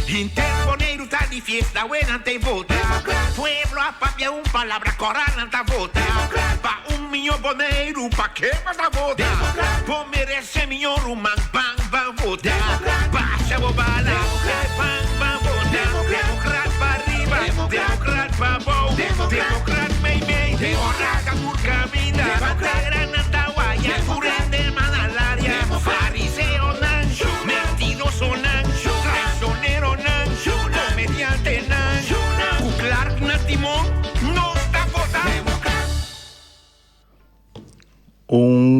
Interponer está de fiesta, buena te vota. Pueblo a papia un palabra corana ta vota. Pa un millón boneiro, pa que mata vota. Po merece millón rumang bang bang vota. Pa chavo bala, bang bang vota. Democrat pa arriba, democrat pa bo. Democrat mei mei, democrat camur camina. Grana tawaya, curende manalaria. Fariseo nancho, mentiroso nancho. Traicionero nancho, comediante nancho. Clark na timon, não está votando.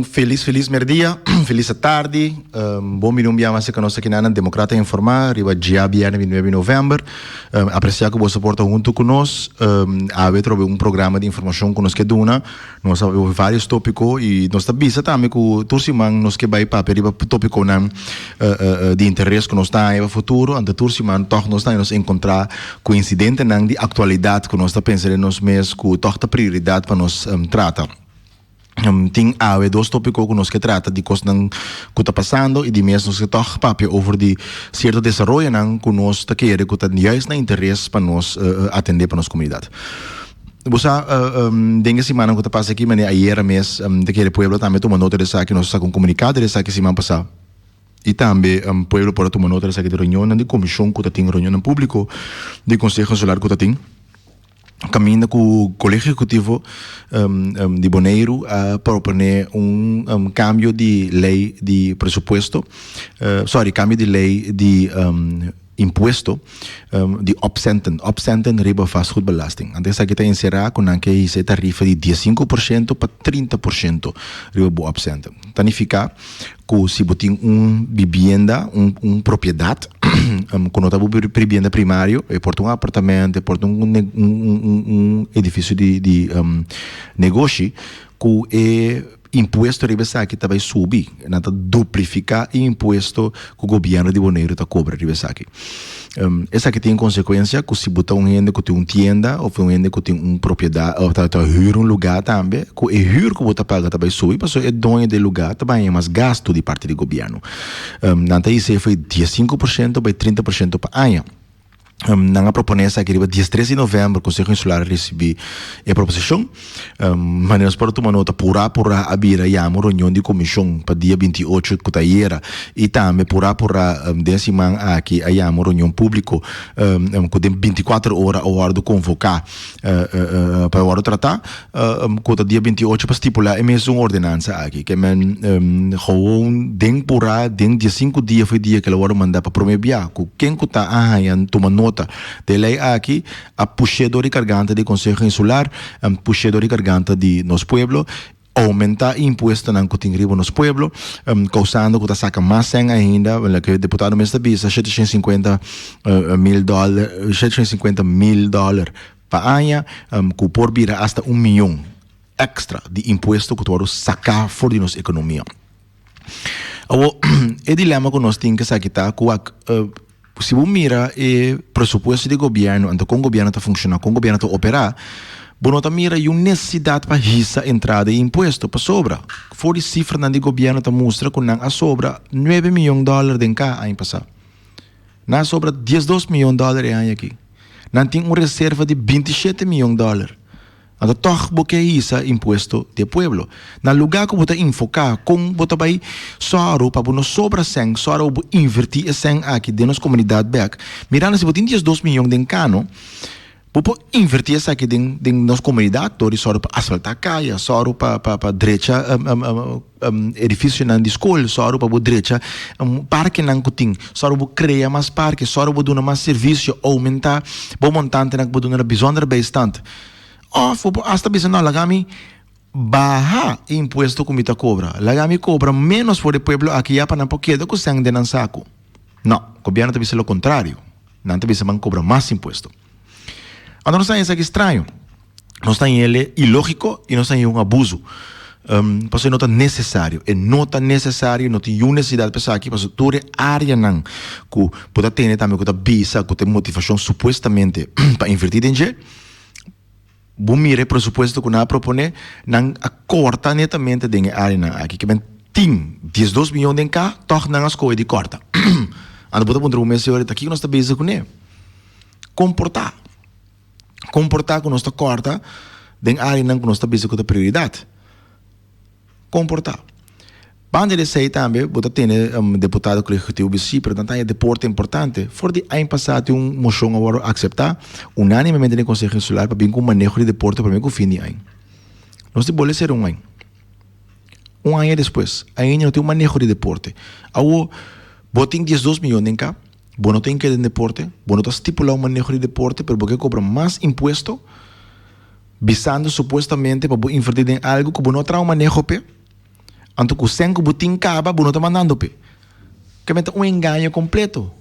Feliz merdia, feliz tarde. Bom minuto mas que nós aqui na Democrata Informar, riba dia viernes 29 de novembro. Apreciar que você suporta junto conosco. Há programa de informação que nós que dona. Nós temos vários tópicos e nós também também que tursimang nós que vai para riba tópico de interesse que nós está em futuro. Ante tursimang toch nós nós encontrar coincidente nang de atualidade que nós está pensando nós mesmos que toch prioridade para nós tratar. Tem dois tópicos que nós que trata de coisas que está passando e de mesmo que toca papel over de certo desenvolvimento que nós está querendo que está juist na interesse para nós atender para nossa comunidade. Você dengue semana que está passando aqui, mas ayer mês daquele pueblo também tomou nota dessa que nós está com comunicado dessa que semana passada. E também o pueblo pode tomar nota dessa que de reunião de comissão que está tem reunião público de conselho consular que está tem. Caminha com o Colégio Executivo de Bonaire a proponer cambio de lei de presupuesto, cambio de lei de imposto de opcenten riba vastgoedbelasting. Antes aqui está encerrado com essa tarifa de 15% para 30% riba bo opcenten. Significa que se você tem vivienda, propriedade, quando está vivienda primário, porta apartamento, porta edifício de negócio, que é imposto riba aqui vai subir, nada duplicar o imposto que o governo de Bonaire está cobra riba aqui. Essa aqui tem consequência que se botar gente que tem uma tienda ou gente que tem propriedade ou está hyr lugar também, que o hyr que você paga vai subir, porque é dono do lugar também é mais gasto de parte do governo. Nanta isso foi 15% para 30% para ano. Na proposta que dia 13 de novembro o Conselho Insular recebeu a proposição, mas nós podemos tomar nota pura abrir a reunião de comissão para dia 28 que está aí e também pura décima aqui a reunião pública que tem 24 horas a hora de convocar para a hora de tratar que está dia 28 para estipular a mesma ordenança aqui que gewoon den pura den dia 5 dias foi dia que ela hora mandar para promebiar que quem que está tomar nota de lei aqui a puxador e cargante de Conselho Insular, a puxador e cargante de nosso pueblo, aumentar imposto na cotingribo nos pueblo, causando que está saca mais sem ainda, que o deputado me está bisa $750 mil para ano, que por vir hasta $1 milhão extra de imposto que tu sacar fora de nossa economia. O dilema que nós temos que sacar que se você mira o pressuposto do governo, então como o governo está funcionando, como o governo está operar, você mira a necessidade para essa entrada de imposto para sobra. Fora a cifra do governo está mostra que não sobra $9 milhões de cá ano passado. Não sobra $12 milhões ano aqui. Não tem uma reserva de $27 milhões. Então, toch porque isso imposto de pueblo. Na lugar que você enfocar, com você vai só para você sobra sem, só para invertir sem aqui dentro da comunidade back. Mirando se você tem $2 milhões de cano, você invertir isso aqui dentro da nossa comunidade, só para asfaltar caia, só para direita edifício na escola, só para a direita parque não tem, só para criar mais parque, só para dar mais serviço, aumentar, o montante na que dar bisonder bastante. Hasta bisa não, lagami baja imposto que me cobra. Lagami cobra menos por o pueblo aqui já para não queda que sangue de saco. Não, o governo está o contrário. Não está bisa cobra mais imposto. Então nós estamos aqui estranho. Nós estamos ele ilógico e nós estamos abuso. Por isso não está necessário. E não está necessário, não tem necessidade para aqui, para toda área não. Que pode ter também que está bisa, que tem motivação supostamente para invertir em dinheiro. Mire presupuesto que nós propone não corta netamente de área aqui que tem $12 milhões de cá, toch não as coisas de corta. Ando bota para um mês aqui que nós está bezig com ele. Comportar que nós está corta, den área não que nós está bezig com a prioridade. Comportar. Banda de sei também, bota tem deputado que executivo BC, portanto é deporte importante. For de ano passado moção agora aceitar unanimemente no Conselho Insular para vir com manejo de deporte para mim com fim de ano. Nós temos ser um ano. Um ano depois, ainda não tem manejo de deporte. Agora, botem 12 milhões em cá, bom não tem que de deporte, bom não está estipular manejo de deporte, mas porque cobra mais imposto, visando supostamente para invertir em algo que bom não traz manejo pe. Anto que o senco botim caba, bom não está mandando pe. Que meta engano completo.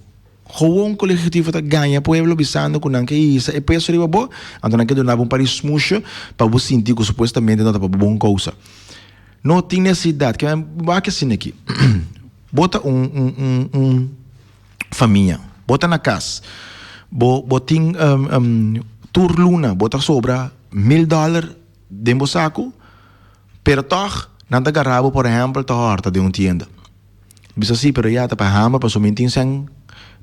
Gewoon coletivo tá ganha pueblo visando com não que isso é peso riba bo, anto não que donava país smusho para você sentir que supostamente não tá para bom coisa. Não tem necessidade, que vai que assim aqui. Bota família, bota na casa, botin tur luna, bota sobra $1,000 dentro do saco, pero toch, não tá garabo, por exemplo, tá horta de tienda. Bisa assim, pero já tá para hama, para somente sem,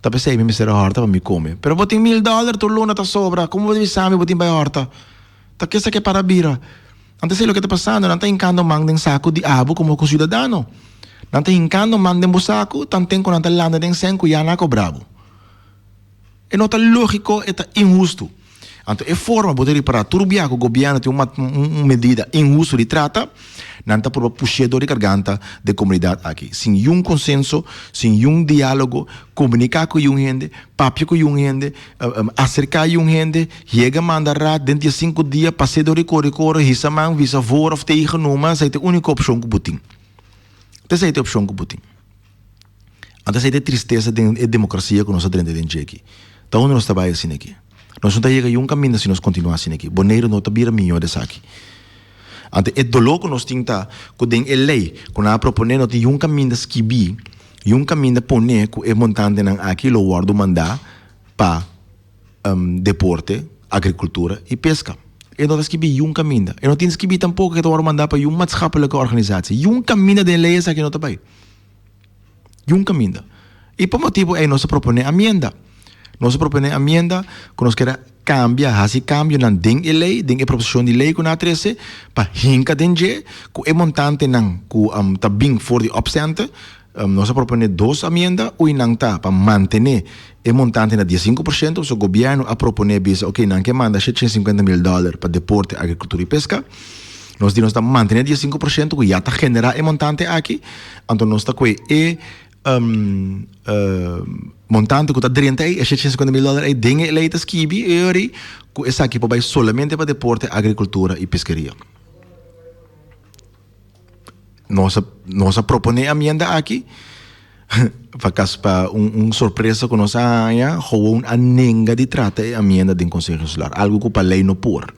tá para sei, me será horta para me comer. Pero botin $1,000 tur luna tá sobra, como você sabe, botin para horta, tá que essa que é para bira. Antes sei o que está passando, não está hincando mandem saco de abo como com cidadano. Não está hincando mandem bo saco, tanto com não está lando den senco e já não bravo. E não está lógico, é injusto. Então, é forma de poder para turbiar que o governo tem uma medida injusta de trata, não está por puxador de garganta da comunidade aqui. Sem um consenso, sem um diálogo, comunicar com um gente, papel com um gente, acercar um gente, chega a mandar dentro de 5 dias, passeio de corre, hissa man, visa voor of tegen numa, essa é a única opção que botem. Essa é a opção que botem. Então, essa é a tristeza da democracia que nós estamos dentro aqui. Então, onde nós estamos assim aqui? Nós não estamos a um caminho se nós continuarmos assim aqui. Boneiro não está vira milhões aqui. Então, é dolor que nós temos que tem a lei, que nós proponemos de um caminho de esquibi, e um caminho de poner que é montante aqui, o guardo mandar para deporte, agricultura e pesca. E não esquibi um caminho. E não tem esquibi tampouco que eu mandar para uma maatschappelijke organização. E um caminho de lei é aqui não está bem. E um caminho. E por motivo é nós proponemos amenda. Nós proponemos amenda que nós queremos cambiar, assim cambio na den lei, den proposição de lei que nós trece para hinca denje, que é montante não, que tá bem for de absente, nós proponemos 2 amendas, o não tá para manter é montante na 15%, o governo a proponer bisa, ok, não que manda $750,000 para deporte, agricultura e pesca. Nós dizemos que manter 15%, que já está generar é montante aqui, então nós está com montante que está dentro aí, $750,000 aí, dengue leitas kibi, e que essa aqui vai solamente para deporte, agricultura e pescaria. Nós proponemos a amenda aqui, para surpresa que nós há, ou uma nenga de trata a amenda do Conselho Insular, algo que a lei não pôr,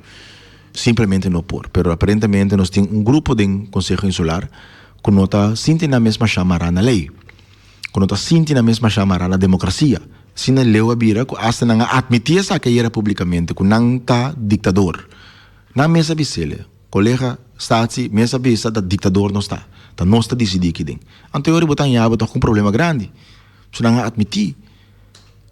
simplesmente não pôr, pero aparentemente nós temos grupo do Conselho Insular que não está sentindo a mesma chamada na lei. Quando está sentindo a mesma chamada na democracia, se não leu a bira, hasta não admitir essa que era publicamente, que não está ditador. Na mesa bisele, colega stati, mesa bisa da ditador não está. Tá não está decidido aqui dentro. Anterior botar em aba tá com um problema grande. Se não admitir,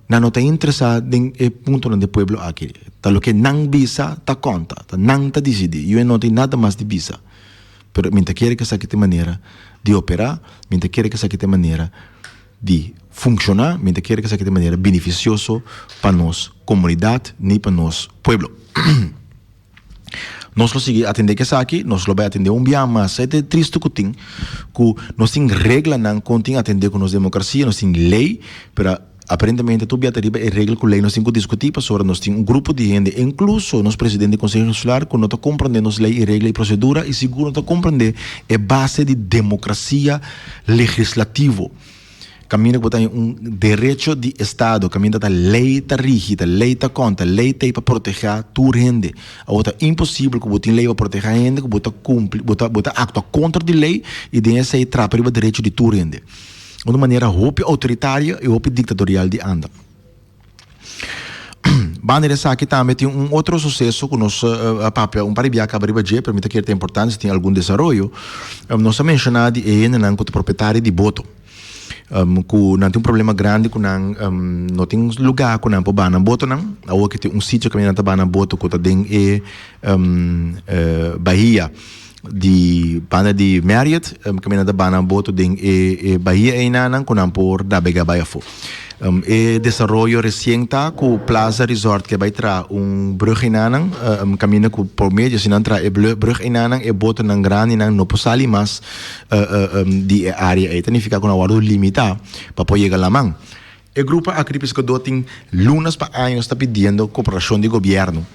não está interessado em ponto onde o povo aqui. Tá lo que não bisa tá conta, tá não está decidido. Eu não tenho nada mais de bisa. Pero minta quer que essa que tem maneira de operar, minta quer que essa que tem maneira de funcionar, minta quer que essa que tem maneira beneficioso para nós comunidade, nem para nós povo. Nós não seguimos atender que essa aqui, nós vamos atender dia, mas é triste que nós temos regra não contém atender com nossa democracia, nós temos lei, para aparentemente tudo é regra com lei, nós temos que discutir sobre nós temos grupo de gente, incluso nosso presidente do Conselho Insular, que não está compreendendo as leis, regra e procedura, e seguro não está compreendendo a base de democracia legislativa. Caminho que botar direito de Estado, caminho da lei está rígida, lei está conta, lei está para proteger tu rende. Agora é impossível que botem lei para proteger a rende, que bota acto contra a lei e de essa aí trapa o direito de tu rende. De uma maneira roupa autoritária e roupa ditatorial de anda. Banda dessa aqui também tem outro sucesso que nós papel para viajar acaba de permite que tem importância tem algum desenvolvimento. Nós mencionado é não que proprietário de voto. Ku nanti problema grande ku nang não tem lugar ku nang pobana boto nang awo que tem sítio que nang tabana boto ku ta ding Bahia di banda di Marriott que nang tabana boto ding Bahia nang ku nang por da bega fo. Desarrollo reciente com Plaza Resort que vai tra brug in aanang caminho com por meio se não tra brug in aanang boto nang grande nang no posali mas di área aí tem ficar com a hora limita para poder chegar lá man. O grupo Acripis que doting lunas para anos está pedindo cooperação de governo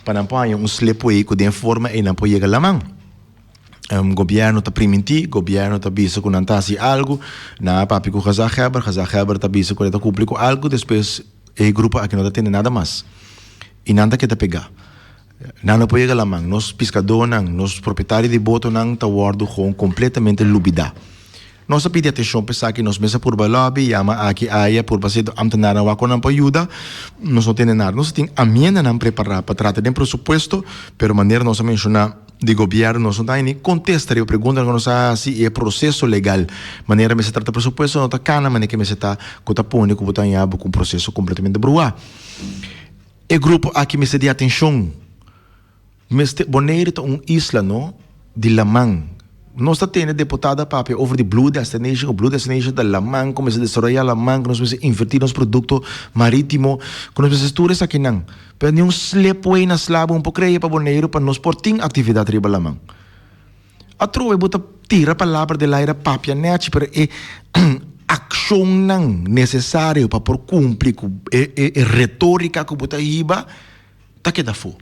para não pôr sleepway que de forma e não poder chegar lá man. Governo está permitir, governo está bisa com nantasi algo, na papi com Hazaheber está bisa com cumprir com algo, depois o grupo aqui não está tendo nada mais. E nada que está pegar. Não pode chegar lá, man. Nós pescadores, nós proprietários de boto, não está guardando com completamente lubida. Nós pedimos atenção para que nós mesa por lobby, chama aqui aia por base do amtenar na não pode ajuda, nós não temos nada. Nós temos a minha não preparar para tratar de presupuesto, pero maneira nós mencionar de governo nós não tem nem contesta eu pergunta que nós se é processo legal maneira me se trata presupuesto não tá cana maneira que me se tá cota pone com botar em abo com processo completamente brua e grupo aqui me se dê atenção me se boneiro tá isla no de Lamang nós tá tendo deputada papi over the blue destination da Lamang como se desarrolla Lamang nós se invertir nos produto marítimo com nós se tours aqui não pero nenhum sleepway na slabo pouco creia para boneiro para nós porting atividade riba Lamang a trove bota tira palavra de lá era papi net pero é ação não necessário para por cumprir com retórica que bota riba tá que dá fo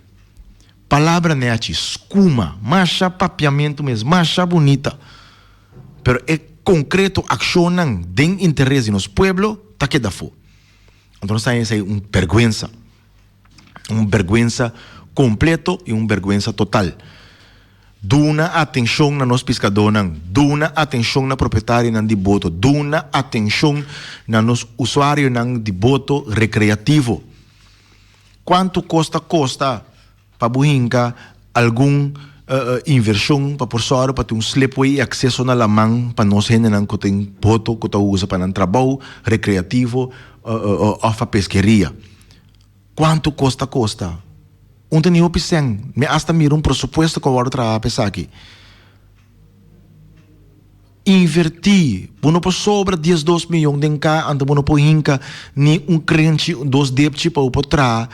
palavra net escuma macha papiamento mesmo macha bonita pero é concreto ação não tem interesse nos pueblo tá que dá fo então nós temos aí vergüenza completo e vergüenza total. Duna atenção na nos pescadores, duna atenção na proprietário de boto, duna atenção na nos usuários de boto recreativo. Quanto custa para buhinka algum inversão para por sorte para ter sleepway e acesso na lamang para nós gente que tem boto que usa para um trabalho recreativo ou a pesqueria. Quanto custa? Tem opção. Me hasta mira presupuesto que eu vou pensar aqui. Invertir. Não pode sobra 12 milhões de cá, então não pode hinca nem crente, 2 débito para o trás.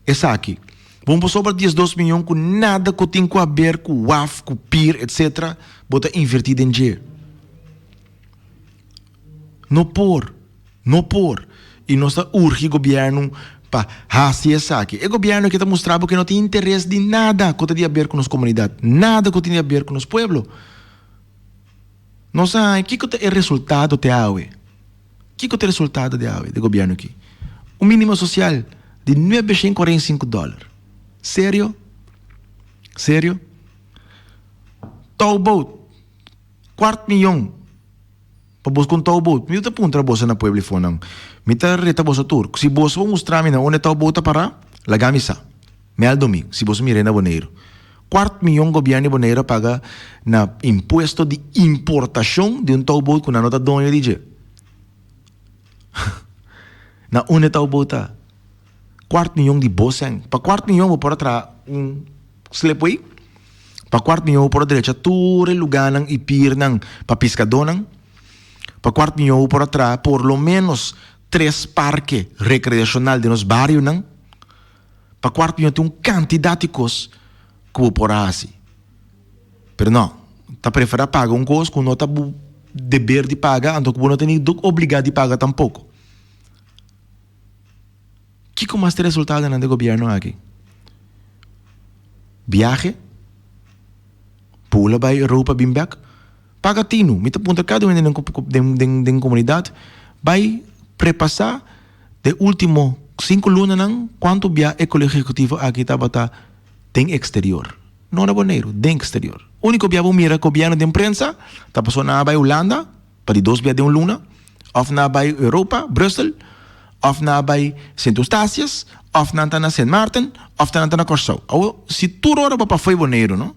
Essa aqui. Não pode sobra 12 milhões com nada que tem a ver com WAF, com PIR, etc. Bota invertir em dinheiro. Não por. E nós urge o governo para fazer isso aqui. O governo que está mostrando que não tem interesse de nada que tem a ver com as comunidades, nada que tem a ver com os pueblos. Não sei, o que é o resultado de AUE? O que é o resultado de AUE, do governo aqui? O mínimo social de $945. Sério? Towboat, $250,000 para buscar um towboat. Eu te apunto a bolsa na pueblo e fonang. Mita reta bosa tour. Se você mostrar me na onde está o bota para lagamisa. Me al domingo. Se você mire na boneiro. $250,000 governo boneiro paga na imposto de importação de towboat com a nota donha DJ. Na onde está o bota? $250,000 de bolsa. Para $250,000 vou para trás sleepway. Para $250,000 para direita tour lugar nang ipir nang para pescador nang. Para $250,000 para trás por lo menos 3 parques recreacionais de nos bairros, não? Para $250,000 tem quantidade de coisas que vou por assim. Pero não, tá preferir pagar coisa que não tá dever de pagar, então que não tem obrigado de pagar tampouco. Que como este resultado no governo aqui? Viaje, pula para Europa, bem back, paga tino, me tá punta cada um de comunidade, vai prepassar de último 5 lunas não quanto via ecológico aqui tá tem exterior não é boneiro tem exterior único via mira governo de imprensa tá passou na vai Holanda para 2 via de luna of na vai Europa Brussel of na vai Sint-Eustatius of na Saint Martin of na Corsau ou se tu hora para foi boneiro não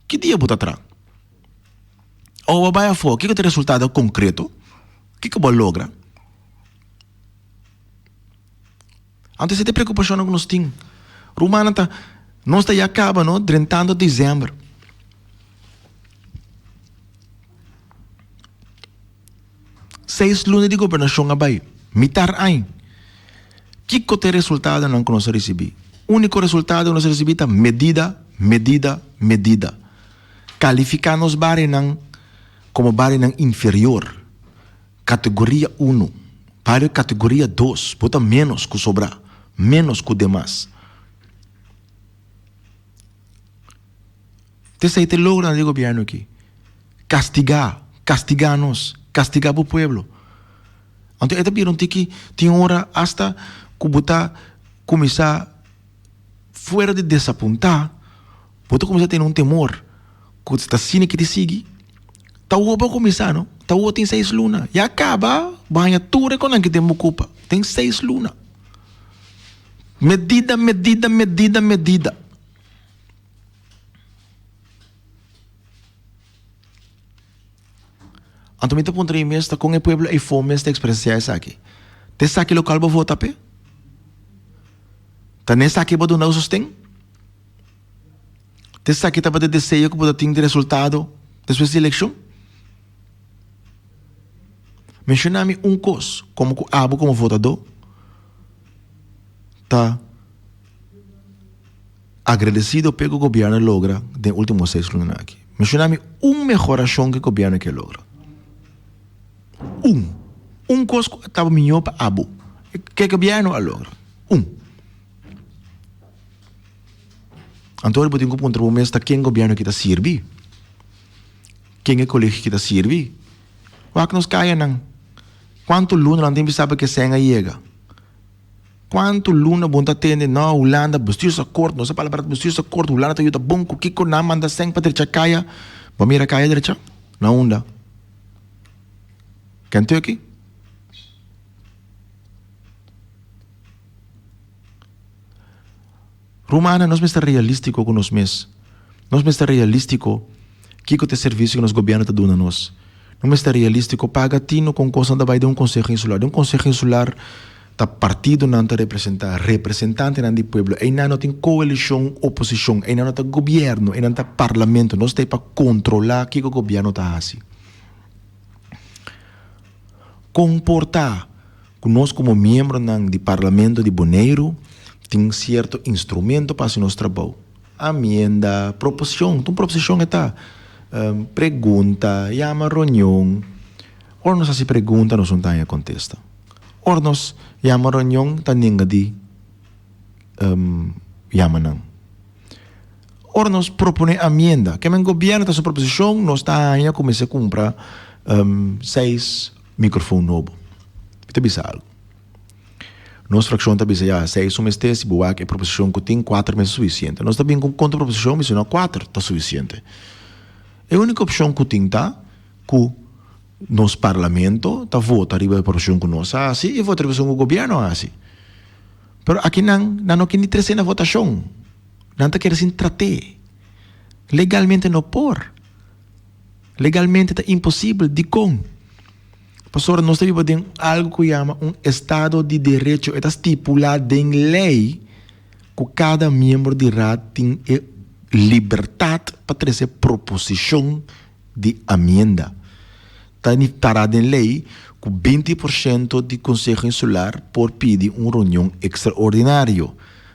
que dia bota atrás ou vai a fo que tem resultado concreto que vai lograr? Antes de preocupação que nós temos. Romana tá, nós já acaba, não? 30 de dezembro. Seis lunas de governação abai. Mitar aí. Que tem resultado não que nós recebemos? O único resultado que nós recebemos é medida. Calificar nos bares como bares inferior. Categoria 1. Para categoria 2. Bota menos que sobrar. Menos que demais. Então, te logra o governo aqui. Castigar-nos. Castigar o povo. Então, eu viram que tem hora hasta que você começar fora de desapontar, você começar a ter um temor que está sendo que te sigue. Tá o para começar, não? Tá o tem 6 lunas. E acaba, banha tudo com a que tem culpa. Tem 6 lunas. Medida. Então, me pontrei mesmo com o povo e fome esta expressão essa aqui. Te saque local para votar pe? Tá nessa aqui para donar o sustento? Te saque tá para desejo que para ter resultado depois da eleição? Menciona-me coisa como que abo como votador tá agradecido pelo que o governo logra nos últimos 6 anos aqui. Menciona-me melhoração que o governo que logra. Coisa que estava melhor para abo. Que o governo logra. Então, eu tenho que perguntar o mesmo quem o governo que está servindo. Quem é o colégio que está servindo. O que nos cai não. Quanto luna não tem que saber que senha chega. Quanto luna bom tá tendo na Holanda, bustiu acordo, não sei palavra bustiu acordo, Holanda tá yuta bom, que ko na manda senha para direita caia. Vamos ir a caia direita? Na onda. Canto aqui? Romana, nós estamos realístico com nós mesmos. Nós estamos realístico que o serviço que nos governo está dando a nós. Não está realístico paga tino com coisa da vai de conselho insular. De conselho insular tá partido não está representar representante não do povo. E não tem coalição, oposição. E não tem governo, e não tem parlamento. Nós temos para controlar o que o governo está fazendo. Comportar que nós como membro do parlamento de Bonaire tem certo instrumento para o nosso trabalho. Amenda, proposição. Então, proposição está pergunta, chama reunião. Ou nós se pergunta, nós não tem a contesta. Ou nós chama reunião, tá ninguém de chama não. Ou nós propõe amenda. Que o governo está sua proposição, nós está aí a começar a comprar 6 microfones novos. Isso é algo. Nossa fração está dizendo, 6 meses, se boa que a proposição que tem 4 meses suficiente. Nós também com contra-proposição, mas não 4 está suficiente. É a única opção que tem que nosso parlamento está vota a proposição que nós assim e vota a proposição que o governo assim. Mas aqui não quer nem trazer na votação. Não está querendo tratar. Legalmente não pode. Legalmente é impossível de com. Pastor, nós temos algo que chama Estado de Direito. Está estipulado em lei que cada membro de RAD tem liberdade para trazer proposição de amenda. Está parado em lei que 20% de Conselho Insular pode pedir uma reunião extraordinária.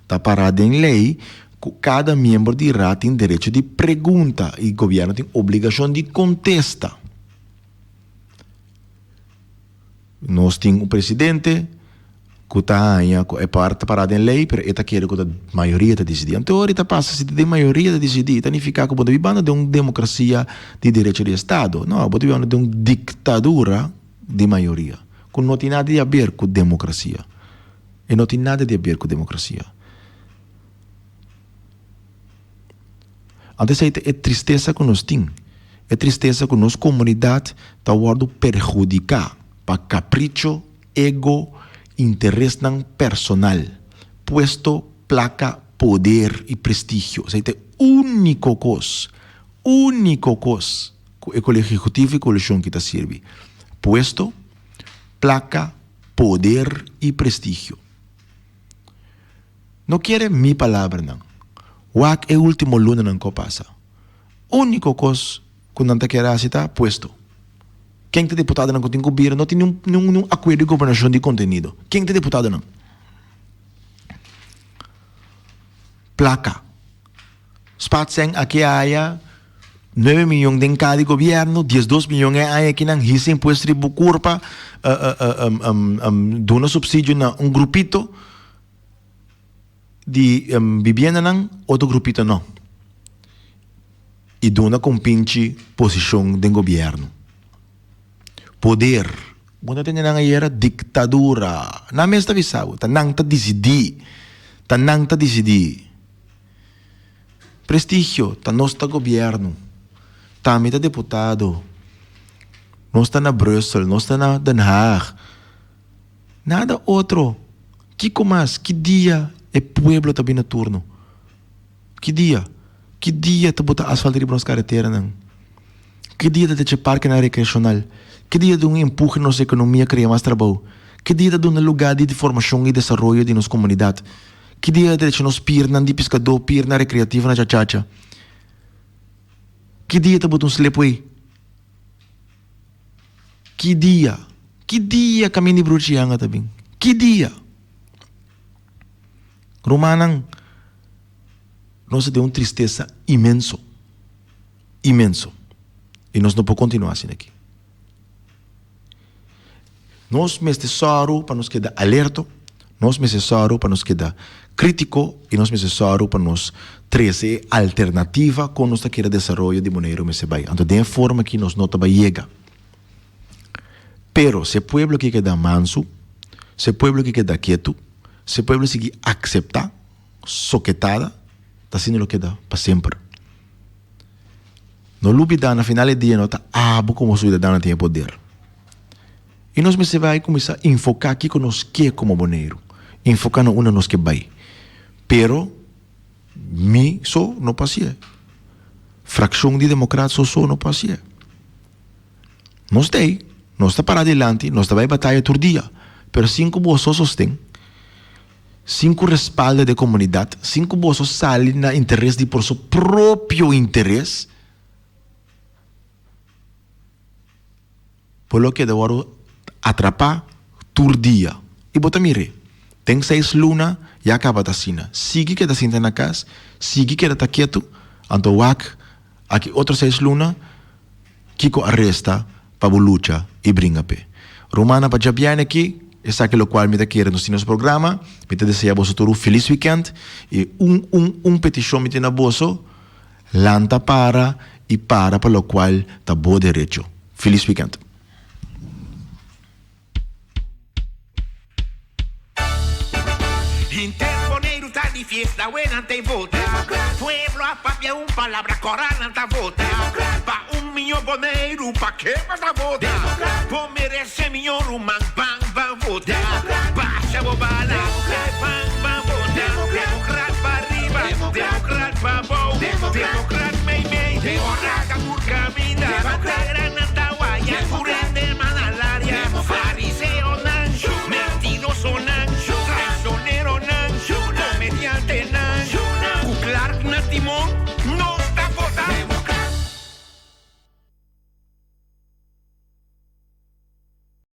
Está parado em lei que cada membro de RAD tem direito de pergunta e o governo tem obrigação de contestar. Nós temos um presidente que é parte parada em lei, mas ele quer que a maioria está decidindo. Então, ahorita passa, se a maioria está decidindo, significa que você vai de uma democracia de direito de Estado. Não, você vai de uma ditadura de maioria, que não tem nada a ver com democracia. E não tem nada a ver com democracia. Então, é tristeza que nós temos. É tristeza que nossa comunidade está sendo perjudicada para capricho, ego, interesse personal, puesto, placa, poder e prestígio. Isso é a única coisa que o colégio executivo e a coalição que está servindo. Puesto, placa, poder y prestigio. No quiere mi palabra, no. Wak é último luna não passa. Único coisa que não te quer está puesto. Quem é deputado não tem governo, não tem nenhum acordo de governação de conteúdo. Quem é deputado não? Placa. Spatseng aqui há 9 milhões de cada governo, 12 milhões é aqui não hisse imposto de curpa, dona subsídio na grupito de vivienda não, outro grupito não. E dona com pinche posição de governo. Poder. Quando tem na era ditadura. Na mesma visão, tanang ta decidir. Prestígio, tá nosso governo. Tá mita deputado. Nós está na Brussel, nós está na Den Haag. Nada outro. Que mais? Que dia é pueblo também na turno? Que dia? Que dia te botar asfalto para as carreteras, não? Que dia te ter parque na recreacional? Que dia de empurre na nossa economia criar mais trabalho? Que dia de um lugar de formação e desenvolvimento de nossa comunidade? Que dia de nos pirna de pescador, pirna recreativa na chachacha? Que dia te botar sleepway? Que dia? Que dia caminho de bruxianga também? Que dia? Romanang, nós temos uma tristeza imenso. E nós não podemos continuar assim aqui. Nós necessário para nos quedar alerta, nós necessário para nos quedar crítico e nós necessário para nos trazer alternativa com nossa queira desenvolvimento de maneira que se vai. Então, de forma que nós não chega. Pero se o pueblo que queda manso, se o pueblo que queda quieto, se o pueblo seguir aceitar, soquetada, está sendo o que dá para sempre. No lubida, na final do dia, não está como cidadão tem poder. E nós me vai começar a enfocar aqui que nós quer como boneiro. Enfocar no nós que vai. Pero, só não passia. Fração de democratas só não passia. Nós está para adelante, nós vai batalha todo dia. Pero 5 bolsos sostém. 5 respalda de comunidade. 5 bolsos salem na interesse de por seu próprio interesse. Por lo que devo atrapar todo dia. E bota mire. Tem 6 lunas e acaba a sina. Sigue que está sentado na casa. Sigue que está quieto. Então, aqui outros 6 lunas. Kiko arresta para luta e brinca pé. Romana para Jabiane aqui. Essa é o qual me quer no nosso programa. Me deseja você todo um feliz weekend. E petição me tem na bolsa. Lanta para o qual está bom direito. Feliz weekend. Interponeiro tá de fiesta, buena tem vota. Pueblo a papia palabra coral anta vota. Pa milhão boneiro, pa que mais a vota? Por merece milhão rumang, bang, vota. Baixa bobala, bang, vota. Democrata para arriba, democrata para baixo, democrata